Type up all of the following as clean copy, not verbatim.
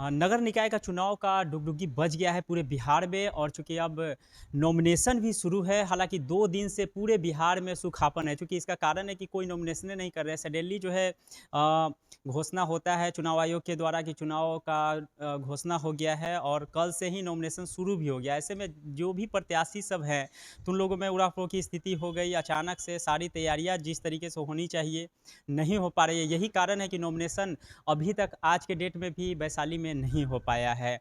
नगर निकाय का चुनाव का डुगडुगी बज गया है पूरे बिहार में और चूंकि अब नॉमिनेशन भी शुरू है। हालांकि 2 दिन से पूरे बिहार में सूखापन है, चूंकि इसका कारण है कि कोई नॉमिनेशन नहीं कर रहे हैं। सडनली जो है घोषणा होता है चुनाव आयोग के द्वारा कि चुनाव का घोषणा हो गया है और कल से ही नॉमिनेशन शुरू भी हो गया। ऐसे में जो भी प्रत्याशी सब हैं तो उन लोगों में उड़ाफोड़ की स्थिति हो गई। अचानक से सारी तैयारियां जिस तरीके से होनी चाहिए नहीं हो पा रही है। यही कारण है कि नॉमिनेशन अभी तक आज के डेट में भी वैशाली में नहीं हो पाया है।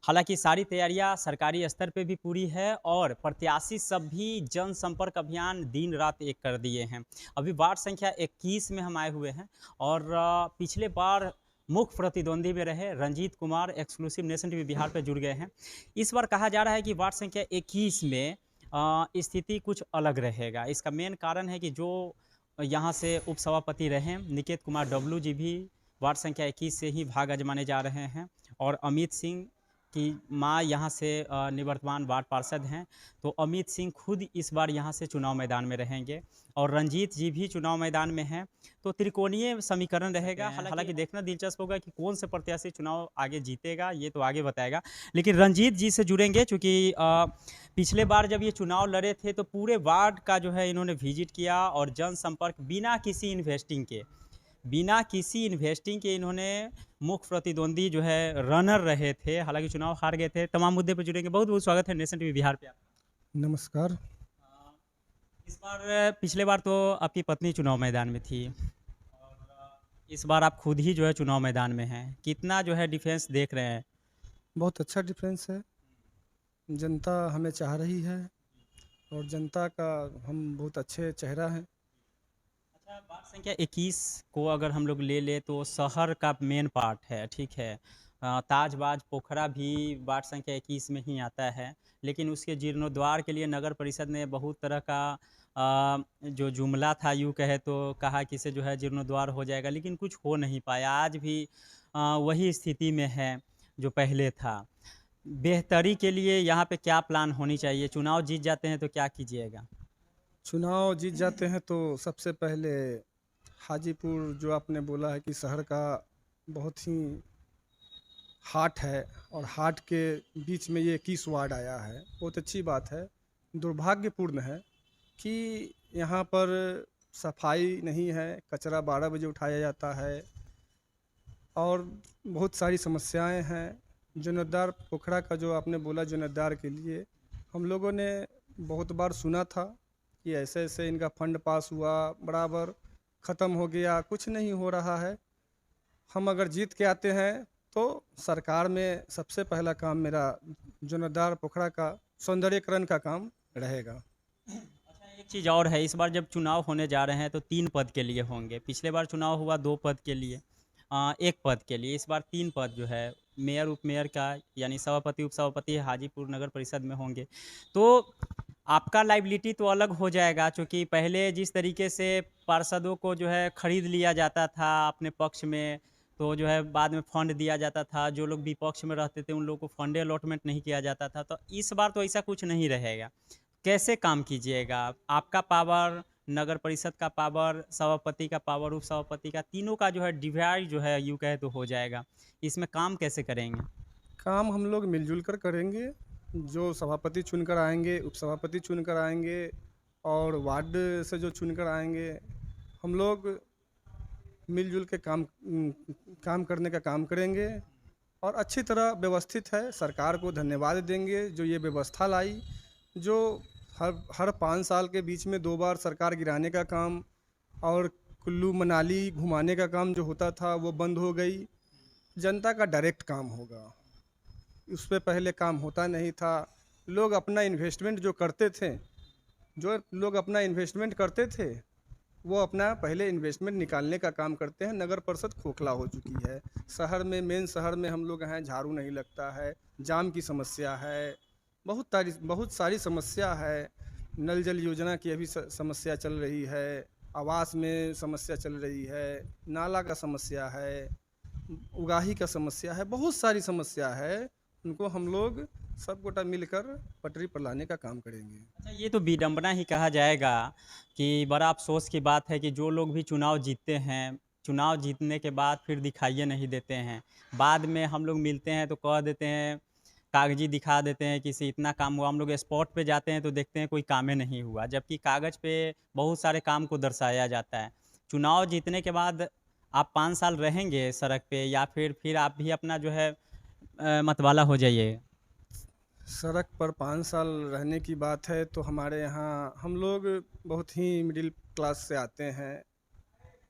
हालांकि सारी तैयारियां सरकारी स्तर पे भी पूरी है और प्रत्याशी सब भी जनसंपर्क अभियान दिन रात एक कर दिए हैं। अभी वार्ड संख्या 21 में हम आए हुए हैं और पिछले बार मुख्य प्रतिद्वंदी में रहे Ranjit Kumar exclusive nation TV Bihar पे जुड़ गए हैं। इस बार कहा जा रहा है कि वार्ड संख्या 21 में स्थिति कुछ अलग रहेगा। इसका मेन कारण है कि जो यहाँ से उपसभापति रहे निकेत कुमार डब्लू जी भी वार्ड संख्या 21 से ही भाग आजमाने जा रहे हैं और अमित सिंह की मां यहां से निवर्तमान वार्ड पार्षद हैं। तो अमित सिंह खुद इस बार यहां से चुनाव मैदान में रहेंगे और रंजीत जी भी चुनाव मैदान में हैं। तो त्रिकोणीय समीकरण रहेगा। हालांकि देखना दिलचस्प होगा कि कौन से प्रत्याशी चुनाव आगे जीतेगा, ये तो आगे बताएगा। लेकिन रंजीत जी से जुड़ेंगे चूँकि पिछले बार जब ये चुनाव लड़े थे तो पूरे वार्ड का जो है इन्होंने विजिट किया और जनसंपर्क बिना किसी इन्वेस्टिंग के इन्होंने मुख्य प्रतिद्वंदी जो है रनर रहे थे। हालांकि चुनाव हार गए थे। तमाम मुद्दे पर जुड़ेंगे। बहुत बहुत स्वागत है नेशन टीवी बिहार पे आपका। नमस्कार। इस बार पिछले बार तो आपकी पत्नी चुनाव मैदान में थी और इस बार आप खुद ही जो है चुनाव मैदान में हैं। कितना जो है डिफेंस देख रहे हैं? बहुत अच्छा डिफरेंस है। जनता हमें चाह रही है और जनता का हम बहुत अच्छे चेहरा हैं। अच्छा, वार्ड संख्या 21 को अगर हम लोग ले ले तो शहर का मेन पार्ट है, ठीक है। ताजबाज पोखरा भी वार्ड संख्या 21 में ही आता है। लेकिन उसके जीर्णोद्धार के लिए नगर परिषद ने बहुत तरह का जो जुमला था यूँ कहे तो कहा कि इसे जो है जीर्णोद्धार हो जाएगा, लेकिन कुछ हो नहीं पाया। आज भी वही स्थिति में है जो पहले था। बेहतरी के लिए यहाँ पे क्या प्लान होनी चाहिए? चुनाव जीत जाते हैं तो क्या कीजिएगा? चुनाव जीत जाते हैं तो सबसे पहले हाजीपुर जो आपने बोला है कि शहर का बहुत ही हाट है और हाट के बीच में ये 21 वार्ड आया है, बहुत अच्छी बात है। दुर्भाग्यपूर्ण है कि यहाँ पर सफाई नहीं है, कचरा 12 बजे उठाया जाता है और बहुत सारी समस्याएं हैं। जीर्णोद्धार पोखरा का जो आपने बोला जीर्णोद्धार के लिए हम लोगों ने बहुत बार सुना था कि ऐसे ऐसे इनका फंड पास हुआ, बराबर ख़त्म हो गया, कुछ नहीं हो रहा है। हम अगर जीत के आते हैं तो सरकार में सबसे पहला काम मेरा जीर्णोद्धार पोखरा का सौंदर्यीकरण का काम रहेगा। अच्छा, एक चीज़ और है। इस बार जब चुनाव होने जा रहे हैं तो 3 पद के लिए होंगे। पिछले बार चुनाव हुआ 2 पद के लिए, 1 पद के लिए। इस बार 3 पद जो है मेयर उपमेयर का यानी सभापति उपसभापति हाजीपुर नगर परिषद में होंगे। तो आपका लाइबिलिटी तो अलग हो जाएगा, क्योंकि पहले जिस तरीके से पार्षदों को जो है खरीद लिया जाता था अपने पक्ष में, तो जो है बाद में फंड दिया जाता था। जो लोग विपक्ष में रहते थे उन लोगों को फंड अलॉटमेंट नहीं किया जाता था। तो इस बार तो ऐसा कुछ नहीं रहेगा। कैसे काम कीजिएगा? आपका पावर, नगर परिषद का पावर, सभापति का पावर, उप सभापति का, तीनों का जो है डिवाइड जो है यूँ कहे तो हो जाएगा। इसमें काम कैसे करेंगे? काम हम लोग मिलजुल कर करेंगे। जो सभापति चुनकर आएंगे, उपसभापति चुनकर आएंगे और वार्ड से जो चुनकर आएंगे, हम लोग मिलजुल के काम करने का काम करेंगे और अच्छी तरह व्यवस्थित है। सरकार को धन्यवाद देंगे जो ये व्यवस्था लाई, जो हर 5 साल के बीच में 2 बार सरकार गिराने का काम और कुल्लू मनाली घुमाने का काम जो होता था वो बंद हो गई। जनता का डायरेक्ट काम होगा, उस पे पहले काम होता नहीं था। लोग अपना इन्वेस्टमेंट जो लोग अपना इन्वेस्टमेंट करते थे वो अपना पहले इन्वेस्टमेंट निकालने का काम करते हैं। नगर परिषद खोखला हो चुकी है। शहर में, मेन शहर में हम लोग हैं, झाड़ू नहीं लगता है, जाम की समस्या है, बहुत सारी समस्या है। नल जल योजना की अभी समस्या चल रही है, आवास में समस्या चल रही है, नाला का समस्या है, उगाही का समस्या है, बहुत सारी समस्या है। उनको हम लोग सब गोटा मिलकर पटरी पर लाने का काम करेंगे। अच्छा, ये तो विडंबना ही कहा जाएगा कि बड़ा अफसोस की बात है कि जो लोग भी चुनाव जीतते हैं, चुनाव जीतने के बाद फिर दिखाइए नहीं देते हैं। बाद में हम लोग मिलते हैं तो कह देते हैं, कागज़ी दिखा देते हैं किसी इतना काम हुआ, हम लोग स्पॉट पे जाते हैं तो देखते हैं कोई काम ही नहीं हुआ, जबकि कागज़ पे बहुत सारे काम को दर्शाया जाता है। चुनाव जीतने के बाद आप 5 साल रहेंगे सड़क पे या फिर आप भी अपना जो है मतवाला हो जाइए? सड़क पर 5 साल रहने की बात है तो हमारे यहाँ हम लोग बहुत ही मिडिल क्लास से आते हैं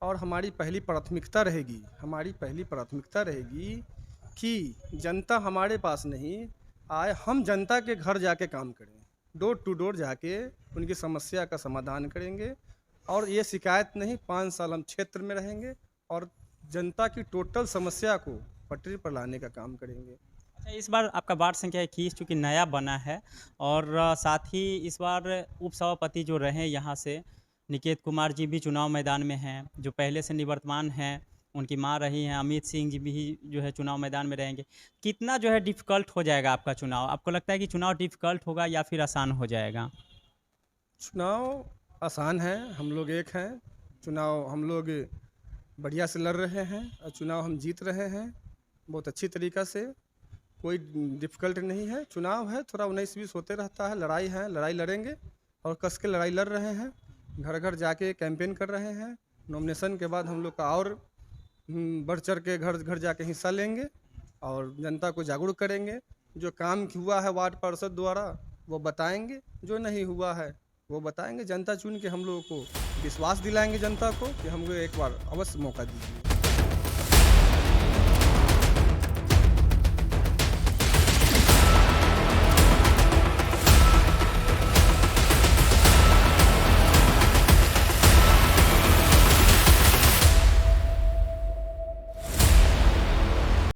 और हमारी पहली प्राथमिकता रहेगी कि जनता हमारे पास नहीं आए, हम जनता के घर जाके काम करें, डोर टू डोर जाके उनकी समस्या का समाधान करेंगे। और ये शिकायत नहीं, 5 साल हम क्षेत्र में रहेंगे और जनता की टोटल समस्या को पटरी पर लाने का काम करेंगे। अच्छा, इस बार आपका वार्ड संख्या 21 चूँकि नया बना है और साथ ही इस बार उपसभापति जो रहे यहाँ से, निकेत कुमार जी भी चुनाव मैदान में हैं, जो पहले से निवर्तमान हैं, उनकी माँ रही हैं, अमित सिंह जी भी जो है चुनाव मैदान में रहेंगे। कितना जो है डिफ़िकल्ट हो जाएगा आपका चुनाव? आपको लगता है कि चुनाव डिफ़िकल्ट होगा या फिर आसान हो जाएगा? चुनाव आसान है, हम लोग एक हैं। चुनाव हम लोग बढ़िया से लड़ रहे हैं और चुनाव हम जीत रहे हैं बहुत अच्छी तरीक़ा से। कोई डिफ़िकल्ट नहीं है, चुनाव है, थोड़ा 19-20 होते रहता है, लड़ाई लड़ेंगे और कस के लड़ाई लड़ रहे हैं। घर घर जाके कैंपेन कर रहे हैं। नॉमिनेशन के बाद हम लोग का और बढ़ चढ़ के घर घर जाके हिस्सा लेंगे और जनता को जागरूक करेंगे। जो काम हुआ है वार्ड पार्षद द्वारा वो बताएंगे, जो नहीं हुआ है वो बताएंगे। जनता चुन के हम लोगों को विश्वास दिलाएंगे जनता को कि हमको एक बार अवश्य मौका दीजिए।